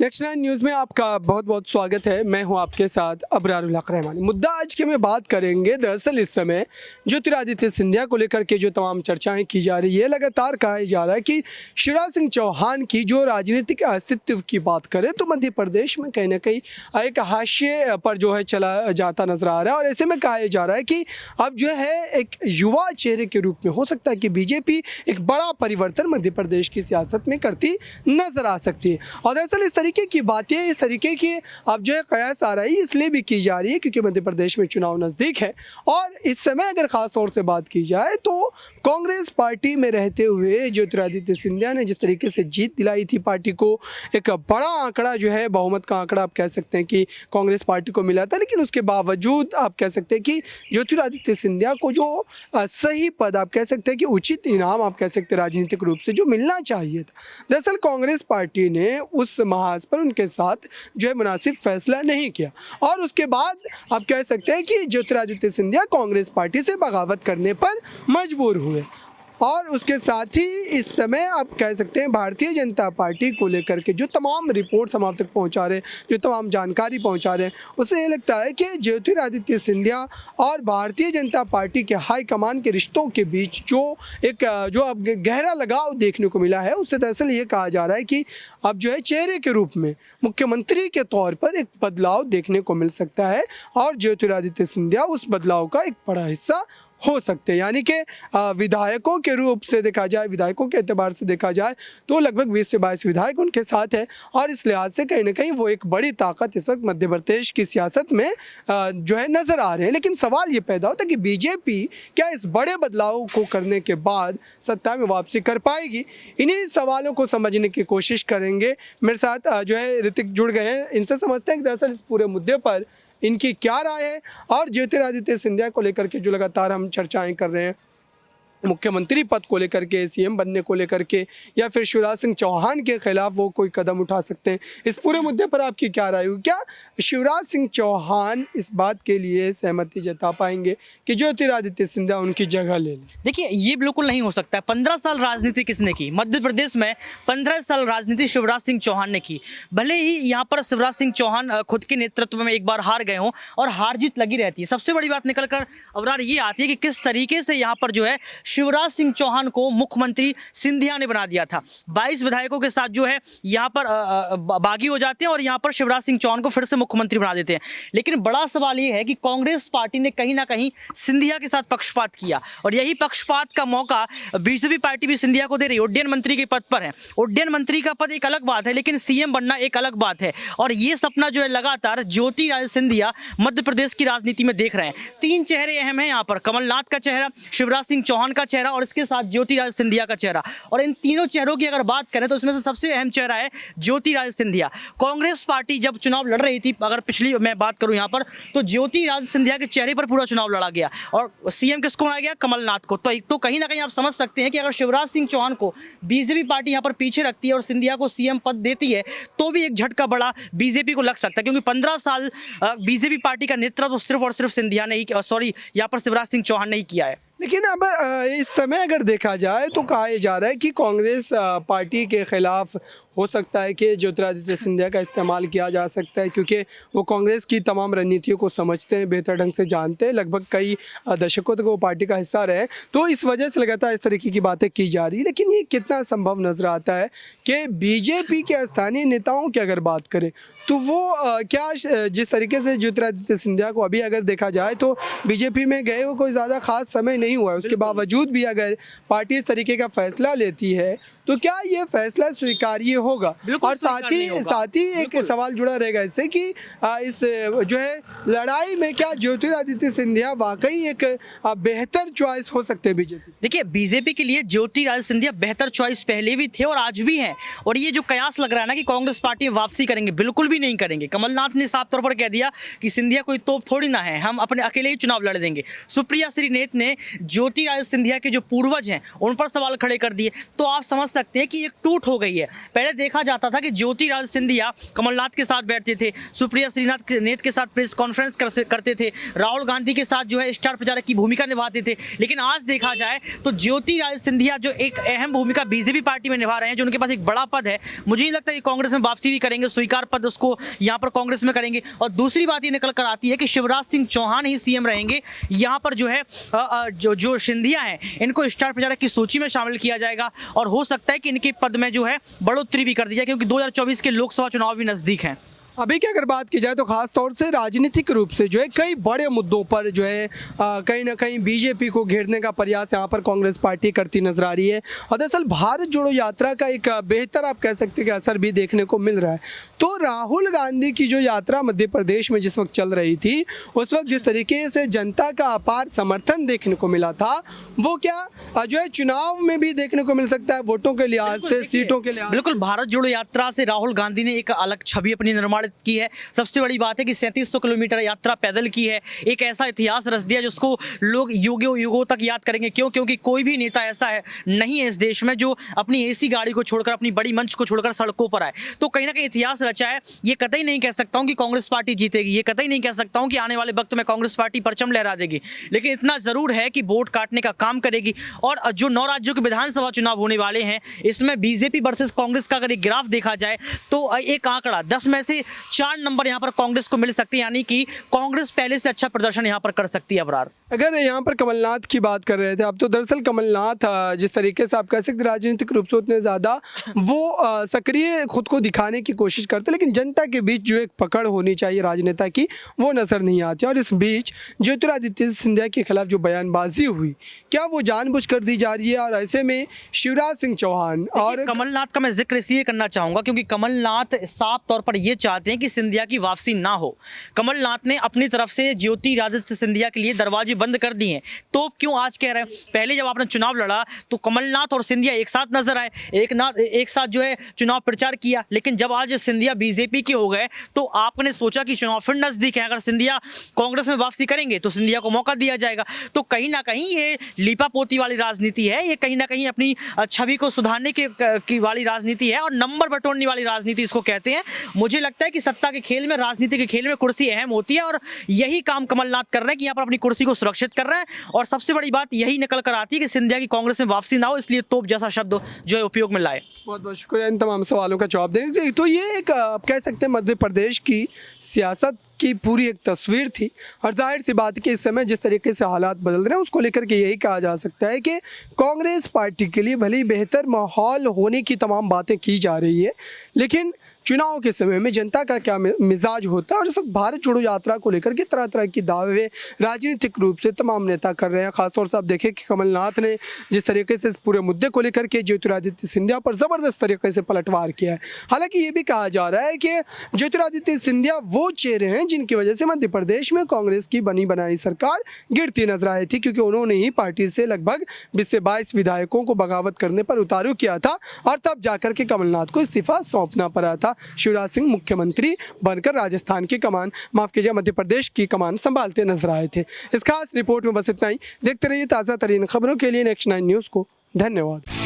Next 9 news में आपका बहुत बहुत स्वागत है। मैं हूं आपके साथ अबरारुल हक रहमानी। मुद्दा आज के में बात करेंगे। दरअसल इस समय ज्योतिरादित्य सिंधिया को लेकर के जो तमाम चर्चाएं की जा रही है, लगातार कहा जा रहा है कि शिवराज सिंह चौहान की जो राजनीतिक अस्तित्व की बात करें तो मध्य प्रदेश में कहीं ना कहीं एक हाशिए पर जो है चला जाता नजर आ रहा है। और ऐसे में कहा जा रहा है कि अब जो है एक युवा चेहरे के रूप में हो सकता है कि बीजेपी एक बड़ा परिवर्तन मध्य प्रदेश की सियासत में करती नजर आ सकती है। और दरअसल इस तरीके की बातें, इस तरीके की अब जो है कयास आ रही है, इसलिए भी की जा रही है क्योंकि मध्य प्रदेश में चुनाव नज़दीक है। और इस समय अगर ख़ास तौर से बात की जाए तो कांग्रेस पार्टी में रहते हुए ज्योतिरादित्य सिंधिया ने जिस तरीके से जीत दिलाई थी पार्टी को, एक बड़ा आंकड़ा जो है, बहुमत का आंकड़ा आप कह सकते हैं कि कांग्रेस पार्टी को मिला था। लेकिन उसके बावजूद आप कह सकते हैं कि ज्योतिरादित्य सिंधिया को जो सही पद, आप कह सकते हैं कि उचित इनाम, आप कह सकते हैं राजनीतिक रूप से जो मिलना चाहिए था, दरअसल कांग्रेस पार्टी ने उस महाज पर उनके साथ जो है मुनासिब फैसला नहीं किया। और उसके बाद आप कह सकते हैं कि ज्योतिरादित्य सिंधिया कांग्रेस पार्टी से बगावत करने पर मजबूर हुए। और उसके साथ ही इस समय आप कह सकते हैं भारतीय जनता पार्टी को लेकर के जो तमाम रिपोर्ट्स हम आप तक पहुंचा रहे हैं, जो तमाम जानकारी पहुंचा रहे हैं, उससे ये लगता है कि ज्योतिरादित्य सिंधिया और भारतीय जनता पार्टी के हाईकमान के रिश्तों के बीच जो अब गहरा लगाव देखने को मिला है, उससे दरअसल ये कहा जा रहा है कि अब जो है चेहरे के रूप में मुख्यमंत्री के तौर पर एक बदलाव देखने को मिल सकता है। और ज्योतिरादित्य सिंधिया उस बदलाव का एक बड़ा हिस्सा हो सकते हैं। यानी कि विधायकों के रूप से देखा जाए, विधायकों के एतबार से देखा जाए तो लगभग 20 से 22 विधायक उनके साथ है। और इस लिहाज से कहीं ना कहीं वो एक बड़ी ताकत इस वक्त मध्य प्रदेश की सियासत में जो है नज़र आ रहे हैं। लेकिन सवाल ये पैदा होता है कि बीजेपी क्या इस बड़े बदलाव को करने के बाद सत्ता में वापसी कर पाएगी? इन्हीं सवालों को समझने की कोशिश करेंगे। मेरे साथ जो है ऋतिक जुड़ गए हैं, इनसे समझते हैं कि दरअसल इस पूरे मुद्दे पर इनकी क्या राय है। और ज्योतिरादित्य सिंधिया को लेकर के जो लगातार हम चर्चाएं कर रहे हैं, मुख्यमंत्री पद को लेकर के, सीएम बनने को लेकर के, या फिर शिवराज सिंह चौहान के खिलाफ वो कोई कदम उठा सकते हैं, इस पूरे मुद्दे पर आपकी क्या राय होगी? क्या शिवराज सिंह चौहान इस बात के लिए सहमति जता पाएंगे कि ज्योतिरादित्य सिंधिया उनकी जगह ले लें? देखिए, ये बिल्कुल नहीं हो सकता है। 15 साल राजनीति किसने की? मध्य प्रदेश में 15 साल राजनीति शिवराज सिंह चौहान ने की। भले ही यहाँ पर शिवराज सिंह चौहान खुद के नेतृत्व में एक बार हार गए हों और हार जीत लगी रहती है। सबसे बड़ी बात निकल कर अबरार ये आती है कि किस तरीके से यहाँ पर जो है शिवराज सिंह चौहान को मुख्यमंत्री सिंधिया ने बना दिया था। 22 विधायकों के साथ जो है यहाँ पर बागी हो जाते हैं और यहाँ पर शिवराज सिंह चौहान को फिर से मुख्यमंत्री बना देते हैं। लेकिन बड़ा सवाल ये है कि कांग्रेस पार्टी ने कहीं ना कहीं सिंधिया के साथ पक्षपात किया और यही पक्षपात का मौका बीजेपी पार्टी भी सिंधिया को दे रही है। उड्डयन मंत्री के पद पर है। उड्डयन मंत्री का पद एक अलग बात है, लेकिन सीएम बनना एक अलग बात है। और ये सपना जो है लगातार ज्योतिरादित्य सिंधिया मध्य प्रदेश की राजनीति में देख रहे हैं। 3 चेहरे अहम हैं यहाँ पर, कमलनाथ का चेहरा, शिवराज सिंह चौहान का चेहरा और इसके साथ ज्योतिरादित्य सिंधिया का चेहरा। और इन तीनों चेहरों की अगर बात करें तो इसमें से सबसे अहम चेहरा है ज्योतिरादित्य सिंधिया। कांग्रेस पार्टी जब चुनाव लड़ रही थी, अगर पिछली मैं बात करूं यहाँ पर, तो ज्योतिरादित्य सिंधिया के चेहरे पर पूरा चुनाव लड़ा गया और सीएम किसको बनाया गया? कमलनाथ को। तो कहीं ना कहीं आप समझ सकते हैं कि अगर शिवराज सिंह चौहान को बीजेपी पार्टी यहाँ पर पीछे रखती है और सिंधिया को सीएम पद देती है तो भी एक झटका बड़ा बीजेपी को लग सकता है, क्योंकि 15 साल बीजेपी पार्टी का नेतृत्व सिर्फ और सिर्फ सिंधिया ने ही, सॉरी, यहाँ पर शिवराज सिंह चौहान ने ही किया है। लेकिन अब इस समय अगर देखा जाए तो कहा जा रहा है कि कांग्रेस पार्टी के खिलाफ हो सकता है कि ज्योतिरादित्य सिंधिया का इस्तेमाल किया जा सकता है, क्योंकि वो कांग्रेस की तमाम रणनीतियों को समझते हैं, बेहतर ढंग से जानते हैं, लगभग कई दशकों तक वो पार्टी का हिस्सा रहे, तो इस वजह से लगातार इस तरीके की बातें की जा रही है। लेकिन ये कितना संभव नज़र आता है कि बीजेपी के स्थानीय नेताओं की अगर बात करें तो वो क्या जिस तरीके से ज्योतिरादित्य सिंधिया को अभी अगर देखा जाए तो बीजेपी में गए हुए कोई ज़्यादा खास समय नहीं हुआ है, उसके बावजूद भी अगर पार्टी इस तरीके का फैसला लेती है तो क्या ये फैसला स्वीकार्य होगा? और साथ ही एक सवाल जुड़ा रहेगा इससे कि इस जो है लड़ाई में क्या ज्योतिरादित्य सिंधिया वाकई एक बेहतर चॉइस हो सकते हैं बीजेपी? देखिए, बीजेपी के लिए ज्योतिरादित्य सिंधिया बेहतर चॉइस पहले भी थे और आज भी हैं। और ये जो कयास लग रहा है ना कि कांग्रेस पार्टी वापसी करेंगे, बिल्कुल भी नहीं करेंगे। कमलनाथ ने साफ तौर पर कह दिया कि सिंधिया कोई तोप थोड़ी ना है, हम अपने अकेले ही चुनाव लड़ देंगे। सुप्रिया श्रीनेत ने ज्योतिरादित्य सिंधिया के जो पूर्वज हैं उन पर सवाल खड़े कर दिए, तो आप समझ सकते हैं कि एक टूट हो गई है। पहले देखा जाता था कि ज्योतिरादित्य सिंधिया कमलनाथ के साथ बैठते थे, सुप्रिया श्रीनाथ नेत के साथ प्रेस कॉन्फ्रेंस करते थे, राहुल गांधी के साथ जो है स्टार प्रचारक की भूमिका निभाते थे। लेकिन आज देखा जाए तो ज्योतिरादित्य सिंधिया जो एक अहम भूमिका बीजेपी पार्टी में निभा रहे हैं, जो उनके पास एक बड़ा पद है, मुझे नहीं लगता कि कांग्रेस में वापसी भी करेंगे, स्वीकार पद उसको यहाँ पर कांग्रेस में करेंगे। और दूसरी बात ये निकल कर आती है कि शिवराज सिंह चौहान ही सीएम रहेंगे। यहाँ पर जो है जो सिंधिया हैं इनको स्टार प्रचारक की सूची में शामिल किया जाएगा और हो सकता है कि इनके पद में जो है बढ़ोतरी भी कर दी जाए, क्योंकि 2024 के लोकसभा चुनाव भी नजदीक हैं। अभी की अगर बात की जाए तो खास तौर से राजनीतिक रूप से जो है कई बड़े मुद्दों पर जो है कहीं ना कहीं बीजेपी को घेरने का प्रयास यहाँ पर कांग्रेस पार्टी करती नजर आ रही है। और दरअसल भारत जोड़ो यात्रा का एक बेहतर आप कह सकते हैं कि असर भी देखने को मिल रहा है। तो राहुल गांधी की जो यात्रा मध्य प्रदेश में जिस वक्त चल रही थी, उस वक्त जिस तरीके से जनता का अपार समर्थन देखने को मिला था, वो क्या जो है चुनाव में भी देखने को मिल सकता है, वोटों के लिहाज से, सीटों के लिहाज। बिल्कुल, भारत जोड़ो यात्रा से राहुल गांधी ने एक अलग छवि अपनी निर्माण की है। सबसे बड़ी बात है कि 3700 किलोमीटर यात्रा पैदल की है, एक ऐसा इतिहास रच दिया जिसको लोग युगों युगों तक याद करेंगे। क्यों? क्योंकि कोई भी नेता ऐसा है नहीं है इस देश में जो अपनी एसी गाड़ी को छोड़कर, अपनी बड़ी मंच को छोड़कर सड़कों पर आए। तो कहीं ना कहीं इतिहास रचा है। ये कतई नहीं कह सकता हूं कि कांग्रेस पार्टी जीतेगी, ये कतई नहीं कह सकता हूं कि आने वाले वक्त में कांग्रेस पार्टी परचम लहरा देगी, लेकिन इतना जरूर है कि वोट काटने का काम करेगी। और जो 9 राज्यों के विधानसभा चुनाव होने वाले हैं, इसमें बीजेपी वर्सेस कांग्रेस का अगर एक ग्राफ देखा जाए तो एक आंकड़ा 10 में से 4 नंबर यहाँ पर कांग्रेस को मिल सकते हैं, यानी कि कांग्रेस पहले से अच्छा प्रदर्शन यहाँ पर कर सकती है। अबरार, अगर यहाँ पर कमलनाथ की बात कर रहे थे आप, तो दरअसल कमलनाथ जिस तरीके से आप कह सकते राजनीतिक रूप से उतने ज़्यादा वो सक्रिय खुद को दिखाने की कोशिश करते, लेकिन जनता के बीच जो एक पकड़ होनी चाहिए राजनेता की, वो नज़र नहीं आती। और इस बीच ज्योतिरादित्य सिंधिया के खिलाफ जो बयानबाजी हुई, क्या वो जानबूझकर दी जा रही है? और ऐसे में शिवराज सिंह चौहान और कमलनाथ का मैं जिक्र इसलिए करना चाहूंगा क्योंकि कमलनाथ साफ तौर पर ये चाहते हैं कि सिंधिया की वापसी ना हो। कमलनाथ ने अपनी तरफ से ज्योतिरादित्य सिंधिया के लिए दरवाजे बंद कर दिए हैं। तो क्यों आज कह रहे हैं? पहले जब आपने चुनाव लड़ा तो कमलनाथ और सिंधिया एक साथ नजर आए, एक साथ जो है चुनाव प्रचार किया, लेकिन जब आज सिंधिया बीजेपी के हो गए तो आपने सोचा कि चुनाव फिर नजदीक है, अगर सिंधिया कांग्रेस में वापसी करेंगे तो सिंधिया को मौका दिया जाएगा। तो कहीं ना कहीं ये लीपापोती वाली राजनीति है, ये कहीं ना कहीं अपनी छवि को सुधारने की वाली राजनीति है और नंबर बटोरने वाली राजनीति इसको कहते हैं। मुझे लगता है कि सत्ता के खेल में, राजनीति के खेल में कुर्सी अहम होती है और यही काम कमलनाथ कर रहे हैं कि यहाँ पर अपनी कुर्सी को सुरक्षित कर रहे हैं। और सबसे बड़ी बात यही निकल कर आती है कि सिंधिया की कांग्रेस में वापसी ना हो, इसलिए तोप जैसा शब्द जो है उपयोग में लाए। बहुत बहुत शुक्रिया इन तमाम सवालों का जवाब देने के लिए। तो ये एक आप कह सकते हैं मध्य प्रदेश की सियासत की पूरी एक तस्वीर थी। और जाहिर सी बात है कि इस समय जिस तरीके से हालात बदल रहे हैं, उसको लेकर के यही कहा जा सकता है कि कांग्रेस पार्टी के लिए भले ही बेहतर माहौल होने की तमाम बातें की जा रही है, लेकिन चुनाव के समय में जनता का क्या मिजाज होता है। और इस वक्त भारत जोड़ो यात्रा को लेकर के तरह तरह की दावे राजनीतिक रूप से तमाम नेता कर रहे हैं। खासतौर से आप देखें कि कमलनाथ ने जिस तरीके से इस पूरे मुद्दे को लेकर के ज्योतिरादित्य सिंधिया पर ज़बरदस्त तरीके से पलटवार किया है। हालांकि ये भी कहा जा रहा है कि ज्योतिरादित्य सिंधिया वो चेहरे हैं जिनकी वजह से मध्य प्रदेश में कांग्रेस की बनी बनाई सरकार गिरती नजर आई थी, क्योंकि उन्होंने ही पार्टी से लगभग 20 से 22 विधायकों को बगावत करने पर उतारू किया था और तब जाकर के कमलनाथ को इस्तीफा सौंपना पड़ा था। शिवराज सिंह मुख्यमंत्री बनकर राजस्थान की कमान, माफ कीजिए मध्य प्रदेश की कमान संभालते नजर आए थे। इस खास रिपोर्ट में बस इतना ही। देखते रहिए ताज़ा तरीन खबरों के लिए नेक्स्ट 9 न्यूज़ को। धन्यवाद।